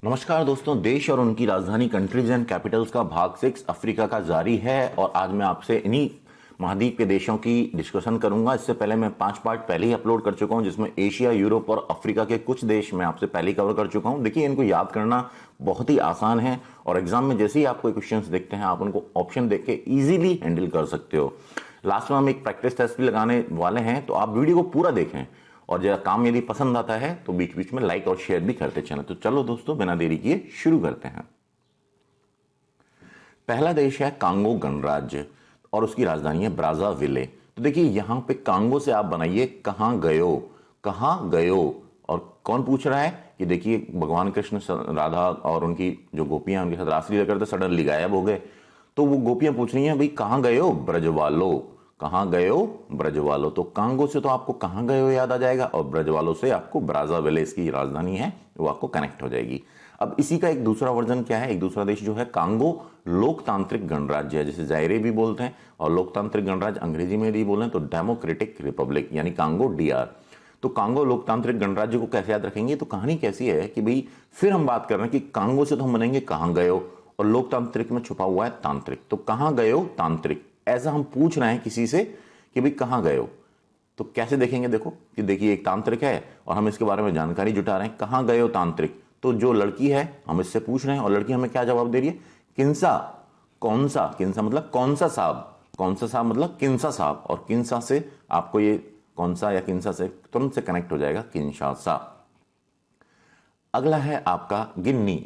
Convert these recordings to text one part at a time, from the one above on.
नमस्कार दोस्तों, देश और उनकी राजधानी कंट्रीज एंड कैपिटल्स का भाग 6 अफ्रीका का जारी है और आज मैं आपसे इन्हीं महाद्वीप के देशों की डिस्कशन करूंगा। इससे पहले मैं 5 पार्ट पहले ही अपलोड कर चुका हूं, जिसमें एशिया, यूरोप और अफ्रीका के कुछ देश मैं आपसे पहले ही कवर कर चुका हूं। देखिए, इनको याद करना बहुत ही आसान है और एग्जाम में जैसे ही आप कोई क्वेश्चन देखते हैं आप उनको ऑप्शन देख के इजीली हैंडल कर सकते हो। लास्ट में हम एक प्रैक्टिस टेस्ट भी लगाने वाले हैं, तो आप वीडियो को पूरा देखें और जरा काम यदि पसंद आता है तो बीच बीच में लाइक और शेयर भी करते चलें। तो चलो दोस्तों, बिना देरी किए शुरू करते हैं। पहला देश है कांगो गणराज्य और उसकी राजधानी है ब्राज़ाविले। तो देखिए, यहां पे कांगो से आप बनाइए कहां गयो, कहां गयो। और कौन पूछ रहा है कि देखिए, भगवान कृष्ण राधा और उनकी जो गोपियां उनके साथ रासलीला करते सडनली गायब हो गए, तो वो गोपियां पूछ रही हैं भाई कहां गयो ब्रजवालो, कहां गयो ब्रजवालो। तो कांगो से तो आपको कहां गयो याद आ जाएगा और ब्रजवालो से आपको ब्राज़ाविले, इसकी राजधानी है, वो आपको कनेक्ट हो जाएगी। अब इसी का एक दूसरा वर्जन क्या है, एक दूसरा देश जो है कांगो लोकतांत्रिक गणराज्य है, जिसे जायरे भी बोलते हैं, और लोकतांत्रिक गणराज्य अंग्रेजी में भी बोलें तो डेमोक्रेटिक रिपब्लिक, यानी कांगो डीआर। तो कांगो लोकतांत्रिक गणराज्य को कैसे याद रखेंगे, तो कहानी कैसी है कि भाई फिर हम बात कर रहे हैं कि कांगो से तो हम बनेंगे कहां गयो और लोकतांत्रिक में छुपा हुआ है तांत्रिक। तो कहां गयो तांत्रिक, ऐसा हम पूछ रहे हैं किसी से कि भाई कहां गयो, तो कैसे देखेंगे। देखो कि देखिए, एक तांत्रिक है और हम इसके बारे में जानकारी जुटा रहे हैं, कहां गयो तांत्रिक। तो जो लड़की है हम इससे पूछ रहे हैं और लड़की हमें क्या जवाब दे रही है, किंसा, कौन सा, किंसा मतलब कौन सा साहब, कौन सा साहब मतलब किंसा साहब, और किंसा से आपको ये कौन सा या किंसा से तुरंत से कनेक्ट हो जाएगा किंशासा। अगला है आपका गिन्नी,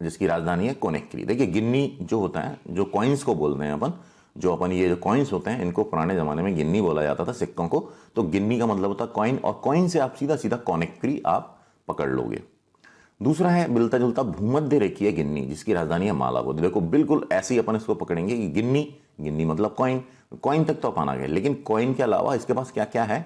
जिसकी राजधानी है कोनेक्री। देखिए, गिन्नी जो होता है, जो कॉइन्स को बोलते हैं अपन, जो अपन ये जो कॉइन्स होते हैं इनको पुराने जमाने में गिन्नी बोला जाता था, सिक्कों को। तो गिन्नी का मतलब होता है कॉइन, और कॉइन से आप सीधा सीधा कोनेक्री आप पकड़ लोगे। दूसरा है मिलता जुलता भूमध्य रेखीय गिन्नी, जिसकी राजधानी है मालाबो। देखो, बिल्कुल ऐसे ही अपन इसको पकड़ेंगे कि गिन्नी, गिन्नी मतलब कॉइन, कॉइन तक तो अपन आ गए, लेकिन कॉइन के अलावा इसके पास क्या क्या है,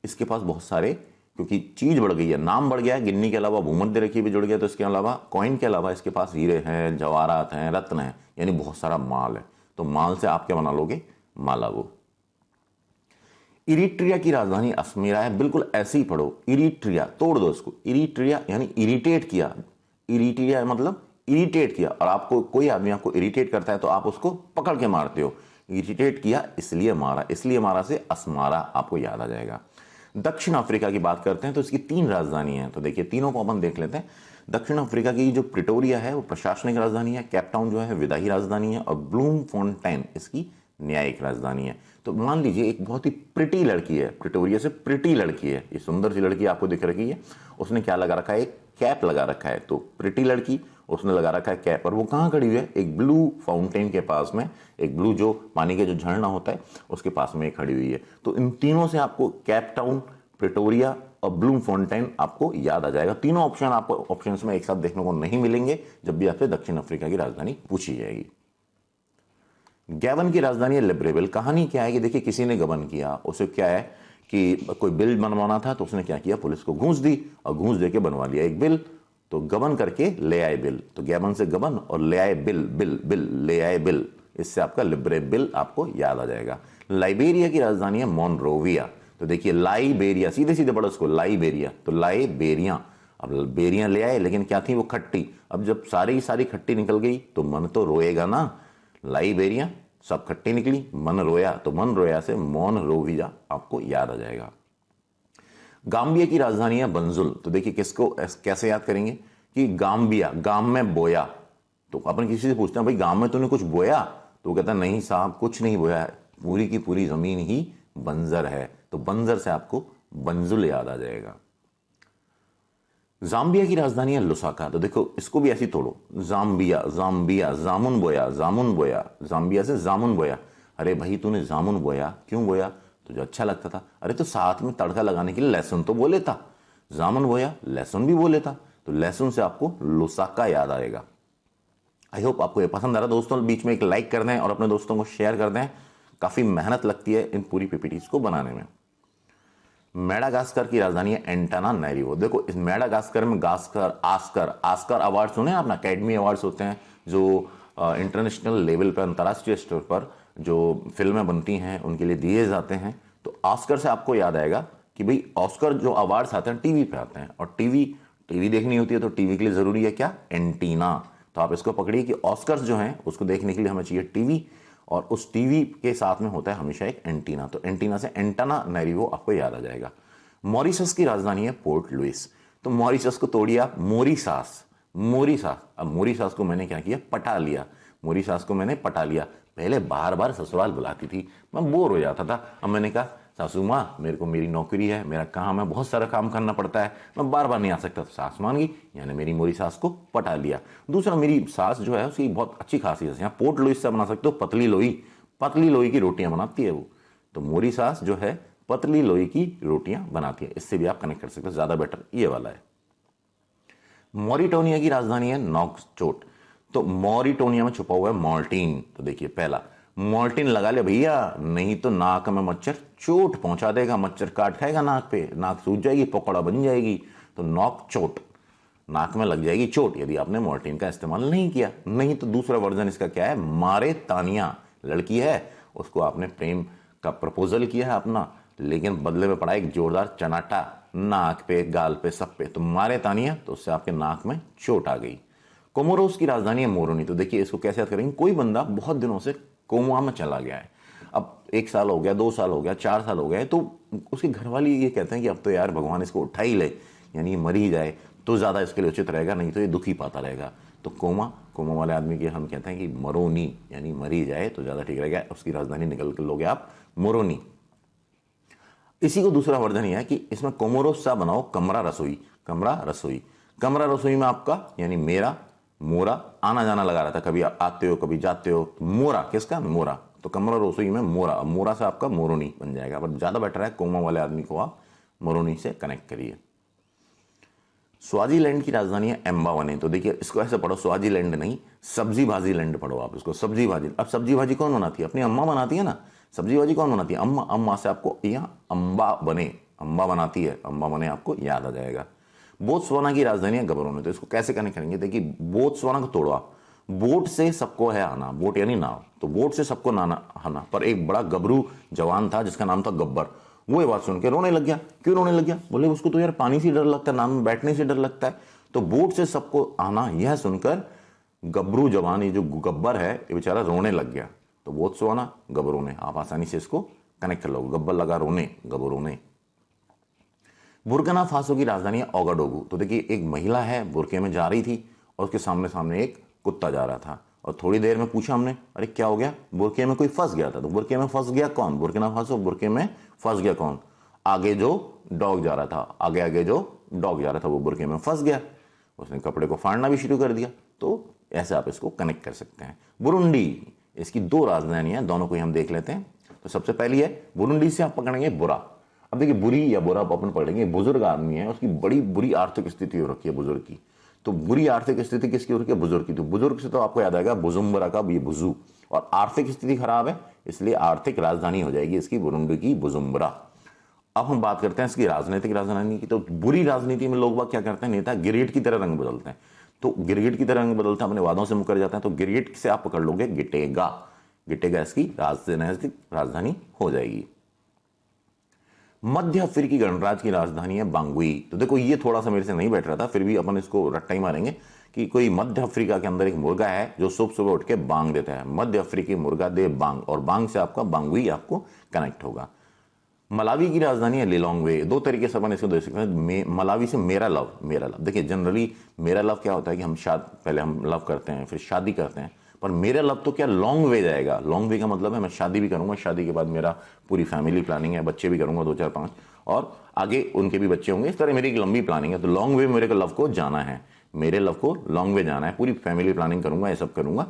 इसके पास बहुत सारे, क्योंकि चीज बढ़ गई है, नाम बढ़ गया है, गिन्नी के अलावा भूमध्य रेखीय भी जुड़ गया, तो इसके अलावा कॉइन के अलावा इसके पास हीरे हैं, जवाहरात हैं, रत्न हैं, यानी बहुत सारा माल है। तो माल से आप क्या बना लोगे, मालाबो। इरिट्रिया की राजधानी अस्मेरा है, बिल्कुल ऐसे ही पढ़ो, इरिट्रिया, तोड़ दो इसको, इरिट्रिया यानी इरिटेट किया, इरिट्रिया मतलब इरिटेट किया, और आपको कोई आदमी आपको इरिटेट करता है तो आप उसको पकड़ के मारते हो, इरिटेट किया इसलिए मारा, इसलिए मारा से अस्मारा आपको याद आ जाएगा। दक्षिण अफ्रीका की बात करते हैं तो इसकी 3 राजधानी है, तो देखिए तीनों को अपन देख लेते हैं। दक्षिण अफ्रीका की जो प्रिटोरिया है वो प्रशासनिक राजधानी है, केपटाउन जो है विधायी राजधानी है, और ब्लूमफोंटेन इसकी न्यायिक राजधानी है। तो मान लीजिए एक बहुत ही प्रिटी लड़की है, प्रिटोरिया से प्रिटी लड़की है, ये सुंदर सी लड़की आपको दिख रही है, उसने क्या लगा रखा है, एक कैप लगा रखा है। तो प्रिटी लड़की, उसने लगा रखा है कैप, और वो कहाँ खड़ी हुई है, एक ब्लू फाउंटेन के पास में, एक ब्लू जो पानी के जो झरना होता है उसके पास में खड़ी हुई है। तो इन तीनों से आपको केपटाउन, प्रिटोरिया और ब्लूमफोंटेन आपको याद आ जाएगा। तीनों ऑप्शन आपको ऑप्शंस में एक साथ देखने को नहीं मिलेंगे जब भी आपसे दक्षिण अफ्रीका की राजधानी पूछी जाएगी। गैबन की राजधानी है लिब्रेविल। कहानी क्या है कि देखिए, किसी ने गबन किया, उसे क्या है कि कोई बिल बनवाना था, तो उसने क्या किया, पुलिस को घूस दी और घूस दे के बनवा लिया एक बिल। तो गबन करके ले आए बिल, तो गैबन से गबन और ले आए बिल, बिल बिल ले आए बिल, इससे आपका लिब्रेविल आपको याद आ जाएगा। लाइबेरिया की राजधानी है मोनरोविया। तो देखिए, लाइबेरिया, सीधे सीधे पढ़ो उसको, लाइबेरिया, तो लाइबेरिया, अब बेरियां ले आए लेकिन क्या थी वो, खट्टी। अब जब सारी सारी खट्टी निकल गई तो मन तो रोएगा ना, लाइबेरिया सब खट्टी निकली, मन रोया, तो मन रोया से मौन रोविया आपको याद आ जाएगा। गाम्बिया की राजधानी है बंजुल। तो देखिए, किसको कैसे याद करेंगे कि गाम्बिया, गांव में बोया, तो अपन किसी से पूछते हैं भाई गांव में तूने कुछ बोया, तो वो कहता है नहीं साहब कुछ नहीं बोया है, पूरी की पूरी जमीन ही बंजर है। तो बंजर से आपको बंजुल याद आ जाएगा। जाम्बिया की राजधानी है लुसाका। तो देखो, इसको भी ऐसी तोड़ो, जाम्बिया, जाम्बिया, जामुन बोया, जामुन बोया, जाम्बिया से जामुन बोया। अरे भाई तूने जामुन बोया, क्यों बोया, तुझे अच्छा लगता था, अरे तो साथ में तड़का लगाने के लिए लहसुन तो बोले था, जामुन बोया लहसुन भी बोले था, तो लहसुन से आपको लुसाका याद आएगा। आई होप आपको ये पसंद आ रहा। दोस्तों बीच में एक लाइक कर दें और अपने दोस्तों को शेयर कर दें, काफी मेहनत लगती है इन पूरी पीपीटीज को बनाने में। मेडागास्कर की राजधानी है एंटानानारिवो। देखो, इस मेडागास्कर में गास्कर, आस्कर, आस्कर अवार्ड सुने आपने, अकेडमी अवार्ड्स होते हैं जो इंटरनेशनल लेवल पर, अंतर्राष्ट्रीय स्तर पर जो फिल्में बनती हैं उनके लिए दिए जाते हैं। तो ऑस्कर से आपको याद आएगा कि भाई ऑस्कर जो अवार्ड्स आते हैं टीवी पे आते हैं, और टीवी टीवी देखनी होती है तो टीवी के लिए जरूरी है क्या, एंटीना। तो आप इसको पकड़िए कि ऑस्कर्स जो हैं उसको देखने के लिए हमें चाहिए टीवी, और उस टीवी के साथ में होता है हमेशा एक एंटीना। तो एंटीना से एंटाना नेरिवो आपको याद आ जाएगा। मॉरिशस की राजधानी है पोर्ट लुइस। तो मॉरिशस को तोड़िए आप, मोरीसास, मोरीसास। अब मोरीसास को मैंने क्या किया, पटा लिया। मोरीसास को मैंने पटा लिया। पहले बार बार ससुराल बुलाती थी, मैं बोर हो जाता था। अब मैंने कहा सासू माँ मेरे को, मेरी नौकरी है, मेरा काम है, बहुत सारा काम करना पड़ता है, मैं बार बार नहीं आ सकता। तो सास मान गई, यानी मेरी मोरी सास को पटा लिया। दूसरा, मेरी सास जो है उसकी बहुत अच्छी खासियत है, यहाँ पोर्ट लुइस से बना सकते हो पतली लोई, पतली लोई की रोटियां बनाती है वो। तो मोरी सास जो है पतली लोई की रोटियां बनाती है। इससे भी आप कनेक्ट कर सकते हो, ज्यादा बेटर ये वाला है। मॉरिटोनिया की राजधानी है नॉक्सचोट। तो मॉरिटोनिया में छुपा हुआ है माल्टीन। तो देखिए पहला, माल्टीन लगा ले भैया, नहीं तो नाक में मच्छर चोट पहुंचा देगा, मच्छर काट खाएगा नाक पे, नाक सूज जाएगी, पकौड़ा बन जाएगी। तो नॉकचोट, नाक में लग जाएगी चोट यदि आपने माल्टीन का इस्तेमाल नहीं किया। नहीं तो दूसरा वर्जन इसका क्या है, मारे तानिया। लड़की है, उसको आपने प्रेम का प्रपोजल किया है अपना, लेकिन बदले में पड़ा एक जोरदार चनाटा नाक पे, गाल पे, सब पे। तो मारे तानिया, तो उससे आपके नाक में चोट आ गई। कोमोरोस की राजधानी है मोरोनी। तो देखिए इसको कैसे याद करेंगे, कोई बंदा बहुत दिनों से कोमा में चला गया है, अब 1 साल हो गया, 2 साल हो गया, 4 साल हो गए, तो उसके घर वाले ये कहते हैं कि अब तो यार भगवान इसको उठा ही ले, यानी मर ही जाए तो ज्यादा इसके लिए उचित रहेगा, नहीं तो ये दुखी पाता रहेगा। तो कोमा वाले आदमी के हम कहते हैं कि मरोनी, यानी मर ही जाए तो ज्यादा ठीक रहेगा। उसकी राजधानी निकल कर लोगे आप मोरोनी। इसी को दूसरा वर्जन यह है कि इसमें कोमोरोस सा बनाओ कमरा रसोई। कमरा रसोई, कमरा रसोई में आपका यानी मेरा, मोरा, आना जाना लगा रहता है, कभी आते हो कभी जाते हो। मोरा किसका, मोरा। तो कमरा रसोई में मोरा, मोरा से आपका मोरोनी बन जाएगा। पर ज्यादा बेटर है कोमा वाले आदमी को आप मोरोनी से कनेक्ट करिए। स्वाजीलैंड की राजधानी है एम्बावने। तो देखिए इसको ऐसे पढ़ो, स्वाजीलैंड नहीं, सब्जी भाजी लैंड पढ़ो आप इसको, सब्जी भाजी। अब सब्जी भाजी कौन बनाती है, अपनी अम्मा बनाती है ना। सब्जी भाजी कौन बनाती है, अम्मा। अम्मा से आपको यहाँ अम्बा बने, अम्बा बनाती है, अम्बा बने आपको याद आ जाएगा। बोत्सवाना की राजधानी है गबरोने। तो इसको कैसे कनेक्ट करेंगे, देखिए बोत्सवाना को तोड़ो आप। बोट से सबको है आना, बोट यानी नाव, तो बोट से सबको नाना आना। पर एक बड़ा गबरू जवान था जिसका नाम था गब्बर, वो ये बात सुन के रोने लग गया। क्यों रोने लग गया, बोले उसको तो यार पानी से डर लगता है, नाव में बैठने से डर लगता है। तो बोट से सबको आना यह सुनकर गबरू जवान, ये जो गब्बर है, ये बेचारा रोने लग गया। तो बोत्सवाना गबरोने, आप आसानी से इसको कनेक्ट कर लो, गब्बर लगा रोने, गबरोने। बुर्किना फासो की राजधानी है ओगाडोगू। तो देखिए एक महिला है, बुरके में जा रही थी और उसके सामने सामने एक कुत्ता जा रहा था, और थोड़ी देर में पूछा हमने, अरे क्या हो गया, बुरके में कोई फंस गया था। तो बुरके में फंस गया कौन, बुर्किना फासो, बुरके में फंस गया कौन, आगे जो डॉग जा रहा था, आगे आगे जो डॉग जा रहा था वो बुरके में फंस गया, उसने कपड़े को फाड़ना भी शुरू कर दिया। तो ऐसे आप इसको कनेक्ट कर सकते हैं। बुरुंडी, इसकी 2 राजधानियां, दोनों को ही हम देख लेते हैं। तो सबसे पहली है बुरुंडी से आप पकड़ेंगे बुरा। अब देखिए बुरी या बुरा अपन पढ़ेंगे, बुजुर्ग आदमी है, उसकी बड़ी बुरी आर्थिक स्थिति हो रखी है बुजुर्ग की। तो बुरी आर्थिक स्थिति किसकी हो रखी है, बुजुर्ग की। तो बुजुर्ग से तो आपको याद आएगा बुजुम्बरा का, ये बुजू, और आर्थिक स्थिति खराब है, इसलिए आर्थिक राजधानी हो जाएगी इसकी बुरुंडी की बुजुम्बरा। अब हम बात करते हैं इसकी राजनीतिक राजधानी की। तो बुरी राजनीति में लोग बाग क्या करते हैं, नेता गिरगिट की तरह रंग बदलते हैं। तो गिरगिट की तरह रंग बदलते हैं, अपने वादों से मुकर जाते हैं। तो गिरगिट से आप पकड़ लोगे गिटेगा, गिटेगा इसकी राजधानी हो जाएगी। मध्य अफ्रीकी गणराज्य की राजधानी है बांगुई। तो देखो ये थोड़ा सा मेरे से नहीं बैठ रहा था, फिर भी अपन इसको रट्टा ही मारेंगे कि कोई मध्य अफ्रीका के अंदर एक मुर्गा है जो सुबह सुबह उठ के बांग देता है। मध्य अफ्रीकी मुर्गा दे बांग, और बांग से आपका बांगुई आपको कनेक्ट होगा। मलावी की राजधानी है लिलोंगवे। 2 तरीके से अपन इसको देख सकते हैं। मलावी से मेरा लव, मेरा लव। देखिए जनरली मेरा लव क्या होता है कि हम पहले हम लव करते हैं, फिर शादी करते हैं, पर मेरा लव तो क्या लॉन्ग वे जाएगा। लॉन्ग वे का मतलब है मैं शादी भी करूंगा, शादी के बाद मेरा पूरी फैमिली प्लानिंग है, बच्चे भी करूंगा 2 4 5, और आगे उनके भी बच्चे होंगे। इस तरह मेरी एक लंबी प्लानिंग है। तो लॉन्ग वे मेरे को लव को जाना है, मेरे लव को लॉन्ग वे जाना है, पूरी फैमिली प्लानिंग करूंगा, ये सब करूंगा।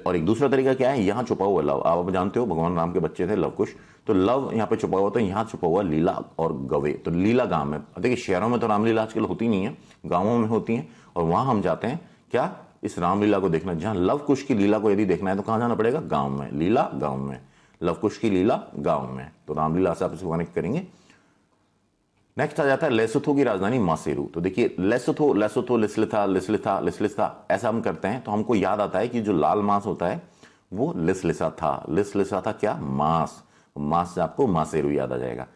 और एक दूसरा तरीका क्या है, यहाँ छुपा हुआ लव। आप जानते हो भगवान राम के बच्चे थे लव कुश, तो लव यहाँ पे छुपा हुआ, तो यहाँ छुपा हुआ लीला और गवे। तो लीला गांव में, देखिए शहरों में तो रामलीला आजकल होती नहीं है, गांवों में होती है, और वहां हम जाते हैं क्या, इस रामलीला को देखना। जहां लव कुश की लीला को यदि देखना है तो कहां जाना पड़ेगा, गांव में। लीला गांव में, लव कुश की लीला गांव में। तो रामलीला से आप इसको कनेक्ट करेंगे। नेक्स्ट आ जाता है लेसोथो की राजधानी मासेरू। तो देखिए लेसोथो, लेसोथो, लिस्लिथा, लिस्लिथा, लिस्लिथा, ऐसा हम करते हैं तो हमको याद आता है कि जो लाल मांस होता है वो लिस्लिसा था। लिस्लिसा था क्या, मांस। मांस से आपको मासेरू याद आ जाएगा।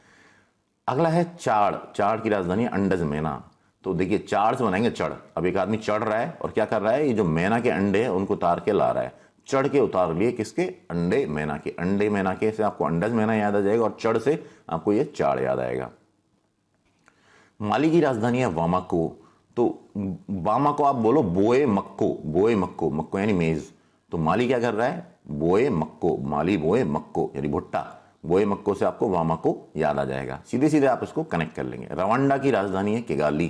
अगला है चाड़। चाड़ की राजधानी अंडजमेना। तो देखिए चार से बनाएंगे चढ़। अब एक आदमी चढ़ रहा है और क्या कर रहा है, ये जो मैना के अंडे हैं उनको उतार के ला रहा है। चढ़ के उतार लिए किसके, अंडे मैना के। अंडे मैना के से आपको अंडज मैना याद आ जाएगा और चढ़ से आपको ये चाड़ याद आएगा। माली की राजधानी है वामाको। तो वामाको आप बोलो बोए मक्को, बोए मक्को, मक्को यानी मेज। तो माली क्या कर रहा है, बोए मक्को, माली बोए मक्को यानी भुट्टा। बोए मक्को से आपको वामाको याद आ जाएगा, सीधे सीधे आप इसको कनेक्ट कर लेंगे। रवांडा की राजधानी है किगाली।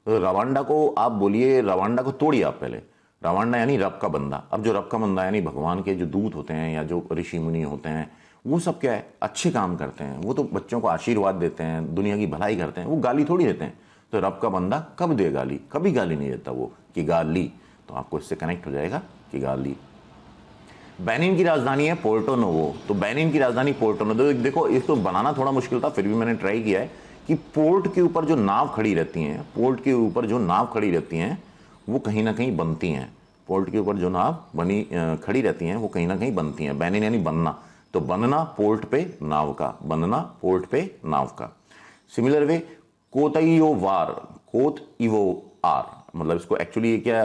तो रवांडा को आप बोलिए, रवांडा को तोड़िए आप पहले। रवांडा यानी रब का बंदा। अब जो रब का बंदा यानी भगवान के जो दूत होते हैं या जो ऋषि मुनि होते हैं, वो सब क्या है, अच्छे काम करते हैं। वो तो बच्चों को आशीर्वाद देते हैं, दुनिया की भलाई करते हैं, वो गाली थोड़ी देते हैं। तो रब का बंदा कब दे गाली, कभी गाली नहीं देता वो, कि गाली। तो आपको इससे कनेक्ट हो जाएगा कि गाली। बेनिन की राजधानी है पोर्टो नोवो। तो बेनिन की राजधानी पोर्टो नोवो। देखो इसको बनाना थोड़ा मुश्किल था, फिर भी मैंने ट्राई किया है कि पोर्ट के ऊपर जो नाव खड़ी रहती हैं, पोर्ट के ऊपर जो नाव खड़ी रहती हैं वो कहीं ना कहीं बनती हैं। पोर्ट के ऊपर जो नाव बनी खड़ी रहती हैं वो कहीं ना कहीं बनती हैं। बेनिन यानी बनना, तो बनना पोर्ट पे नाव का, बनना पोर्ट पे नाव का। सिमिलर वे कोतईयो वार, कोत इवो आर, मतलब इसको एक्चुअली क्या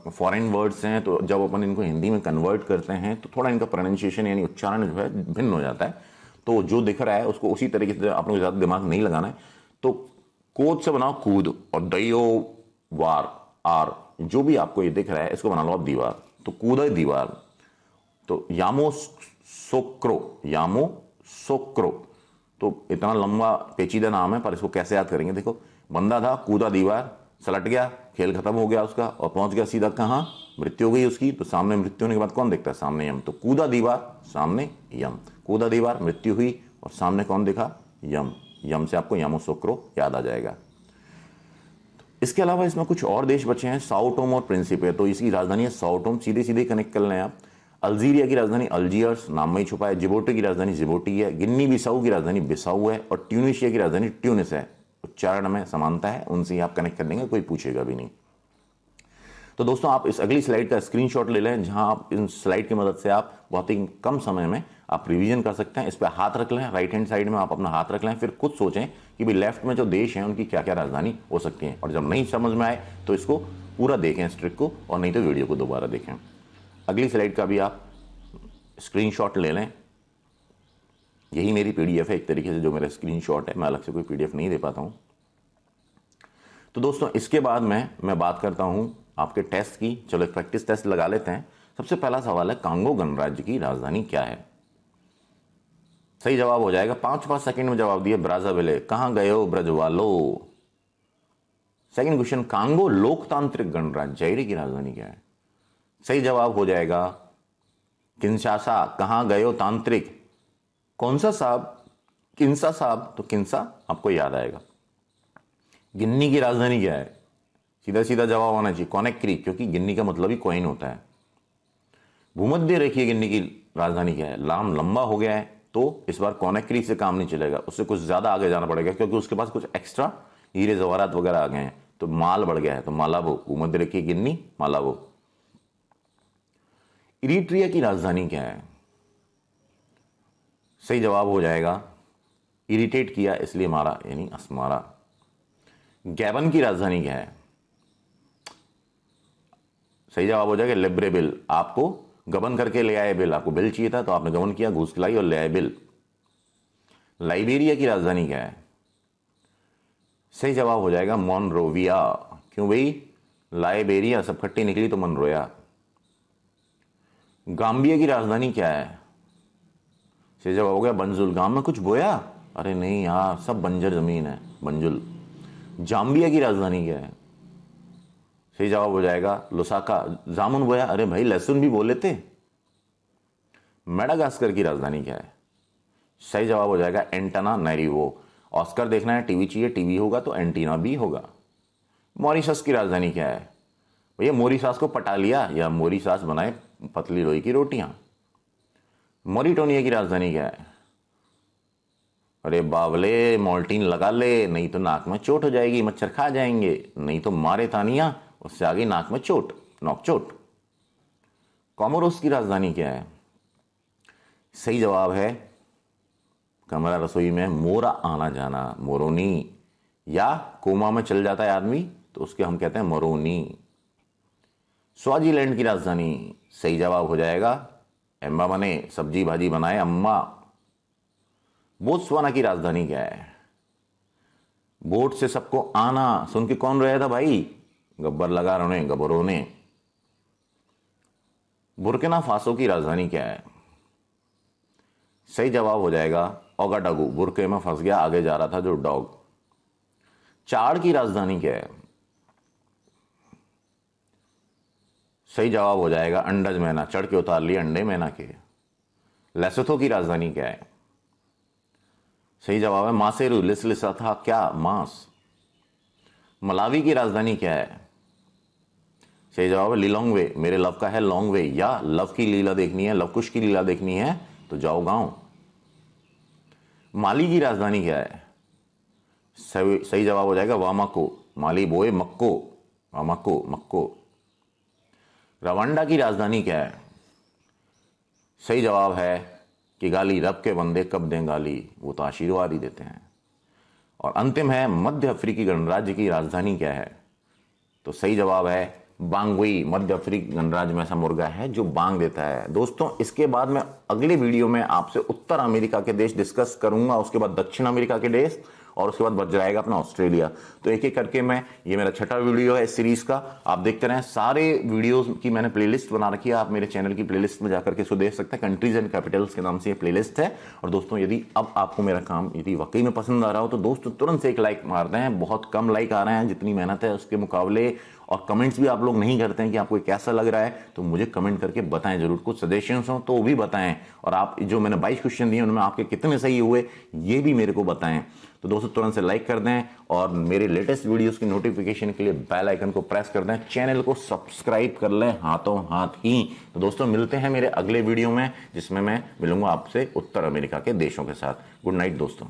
फॉरेन वर्ड्स हैं, तो जब अपन इनको हिंदी में कन्वर्ट करते हैं तो थोड़ा इनका प्रोनाउंसिएशन यानी उच्चारण जो है भिन्न हो जाता है। तो जो दिख रहा है उसको उसी तरीके से अपने ज़्यादा दिमाग नहीं लगाना है। तो कोत से बनाओ कूद, और दयो वार आर, जो भी आपको ये दिख रहा है इसको बना लो आप दीवार। तो कूदा दीवार। तो यामो सोक्रो, यामो सोक्रो। तो इतना लंबा पेचीदा नाम है, पर इसको कैसे याद करेंगे। देखो बंदा था, कूदा दीवार, सलट गया, खेल खत्म हो गया उसका, और पहुंच गया सीधा कहाँ, मृत्यु हो गई उसकी। तो सामने मृत्यु होने के बाद कौन दिखता है, सामने यम। तो कूदा दीवार, सामने यम। कूदा दीवार, मृत्यु हुई, और सामने कौन दिखा, यम। यम से आपको यामो सोक्रो याद आ जाएगा। इसके अलावा इसमें कुछ और देश बचे हैं, साओ टोम और प्रिंसिपे। तो इसकी राजधानी है साओ टोम, सीधे सीधे कनेक्ट कर लें आप। अल्जीरिया की राजधानी अल्जीयर्स, नाम में ही छुपा है। जिबोटी की राजधानी जिबोटी है। गिन्नी बिसाऊ की राजधानी बिसाऊ है। और ट्यूनिशिया की राजधानी ट्यूनिस है। उच्चारण में समानता है, उनसे ही आप कनेक्ट कर देंगे, कोई पूछेगा भी नहीं। तो दोस्तों आप इस अगली स्लाइड का स्क्रीनशॉट ले लें, जहां आप इन स्लाइड की मदद से आप बहुत ही कम समय में आप रिवीजन कर सकते हैं। इस पर हाथ रख लें, राइट हैंड साइड में आप अपना हाथ रख लें, फिर खुद सोचें कि भाई लेफ्ट में जो देश हैं उनकी क्या क्या राजधानी हो सकती है। और जब नहीं समझ में आए तो इसको पूरा देखें इस ट्रिक को, और नहीं तो वीडियो को दोबारा देखें। अगली स्लाइड का भी आप स्क्रीनशॉट ले लें। यही मेरी पीडीएफ है एक तरीके से, जो मेरा स्क्रीनशॉट है, मैं अलग से कोई पीडीएफ नहीं दे पाता हूं। तो दोस्तों इसके बाद मैं बात करता हूं आपके टेस्ट की। चलो एक प्रैक्टिस टेस्ट लगा लेते हैं। सबसे पहला सवाल है, कांगो गणराज्य की राजधानी क्या है। सही जवाब हो जाएगा 5 सेकंड में जवाब दिए, ब्राज़ाविले। कहां गए हो ब्रजवालो। सेकंड क्वेश्चन, कांगो लोकतांत्रिक गणराज्य, जायरे की राजधानी क्या है। सही जवाब हो जाएगा किंशासा। कहां गए हो तांत्रिक, कौन सा साहब, किंसा साहब, तो किंसा आपको याद आएगा। गिन्नी की राजधानी क्या है, सीधा सीधा जवाब आना चाहिए कॉनेक्री, क्योंकि गिन्नी का मतलब ही कॉइन होता है। भूमध्य रेखीय गिन्नी की राजधानी क्या है, लाम लंबा हो गया है, तो इस बार कॉनेक्री से काम नहीं चलेगा, उससे कुछ ज्यादा आगे जाना पड़ेगा, क्योंकि उसके पास कुछ एक्स्ट्रा हीरे जवाहरात वगैरह आ गए हैं, तो माल बढ़ गया है। तो मालाबो, भूमध्य रेखीय गिन्नी मालाबो। इरिट्रिया की राजधानी क्या है, सही जवाब हो जाएगा इरिटेट किया इसलिए मारा, यानी अस्मारा। गैबन की राजधानी क्या है, सही जवाब हो जाएगा लिब्रेविल। आपको गबन करके ले आए बिल, आपको बिल चाहिए था तो आपने गबन किया, घूस खिलाई और ले आए बिल। लाइबेरिया की राजधानी क्या है, सही जवाब हो जाएगा मोनरोविया। क्यों भाई, लाइबेरिया सब खट्टी निकली तो मनरोया। गाम्बिया की राजधानी क्या है, सही जवाब हो गया बंजुल। गांव में कुछ बोया, अरे नहीं यार सब बंजर जमीन है, बंजुल। जाम्बिया की राजधानी क्या है, सही जवाब हो जाएगा लुसाका। जामुन बोया, अरे भाई लहसुन भी बोले थे। मेडागास्कर की राजधानी क्या है, सही जवाब हो जाएगा एंटाना नैरिवो। ऑस्कर देखना है, टीवी चाहिए, टीवी होगा तो एंटीना भी होगा। मॉरिशस की राजधानी क्या है, भैया मॉरिशस को पटा लिया, या मॉरिशस बनाए पतली लोई की रोटियां। मॉरिटोनिया की राजधानी क्या है, अरे बावले मोल्टीन लगा ले, नहीं तो नाक में चोट हो जाएगी, मच्छर खा जाएंगे, नहीं तो मारे तानिया, उससे आगे नाक में चोट, नोकचोट। कोमोरोस की राजधानी क्या है, सही जवाब है कमरा रसोई में मोरा आना जाना, मोरोनी। या कोमा में चल जाता है आदमी तो उसके हम कहते हैं मोरोनी। स्वाजीलैंड की राजधानी, सही जवाब हो जाएगा एम्बा बने, सब्जी भाजी बनाए अम्मा। बोत्सवाना की राजधानी क्या है? बोट से सबको आना, सुन के कौन रहा था भाई? गब्बर लगा रोने गब्बरों ने। बुर्किना फासो की राजधानी क्या है? सही जवाब हो जाएगा ओगाडागू, बुरके में फंस गया, आगे जा रहा था जो डॉग। चाड की राजधानी क्या है? सही जवाब हो जाएगा अंडज मैना, चढ़ के उतार लिए अंडे मैना के। लेसोथो की राजधानी क्या है? सही जवाब है मासेरू, लिस लिसा था क्या मांस। मलावी की राजधानी क्या है? सही जवाब है लिलोंगवे, मेरे लव का है लॉन्ग वे, या लव की लीला देखनी है, लव कुश की लीला देखनी है तो जाओ गांव। माली की राजधानी क्या है? सही जवाब हो जाएगा वामाको, माली बोए मक्को, वामाको मक्को। रवांडा की राजधानी क्या है? सही जवाब है किगाली, रब के बंदे कब दें गाली, वो तो आशीर्वाद ही देते हैं। और अंतिम है मध्य अफ्रीकी गणराज्य की राजधानी क्या है? तो सही जवाब है बांगुई, मध्य अफ्रीकी गणराज्य में ऐसा मुर्गा है जो बांग देता है। दोस्तों इसके बाद मैं अगले वीडियो में आपसे उत्तर अमेरिका के देश डिस्कस करूंगा, उसके बाद दक्षिण अमेरिका के देश, और उसके बाद बच जाएगा अपना ऑस्ट्रेलिया। तो एक एक करके मैं, ये मेरा छठा वीडियो है इस सीरीज का, आप देखते रहें। सारे वीडियोस की मैंने प्लेलिस्ट बना रखी है, आप मेरे चैनल की प्लेलिस्ट में जाकर के इसको देख सकते हैं। कंट्रीज एंड कैपिटल्स के नाम से ये प्लेलिस्ट है। और दोस्तों यदि अब आपको मेरा काम यदि वाकई में पसंद आ रहा हो तो दोस्तों तुरंत से एक लाइक मार दें। बहुत कम लाइक आ रहे हैं जितनी मेहनत है उसके मुकाबले, और कमेंट्स भी आप लोग नहीं करते हैं कि आपको कैसा लग रहा है, तो मुझे कमेंट करके बताएं जरूर। कुछ सजेशंस हो तो वो भी बताएं, और आप जो मैंने 22 क्वेश्चन दिए उनमें आपके कितने सही हुए ये भी मेरे को बताएं। तो दोस्तों तुरंत से लाइक कर दें, और मेरे लेटेस्ट वीडियोस की नोटिफिकेशन के लिए बेल आइकन को प्रेस कर दें, चैनल को सब्सक्राइब कर लें हाथों हाथ ही। तो दोस्तों मिलते हैं मेरे अगले वीडियो में, जिसमें मैं मिलूंगा आपसे उत्तर अमेरिका के देशों के साथ। गुड नाइट दोस्तों।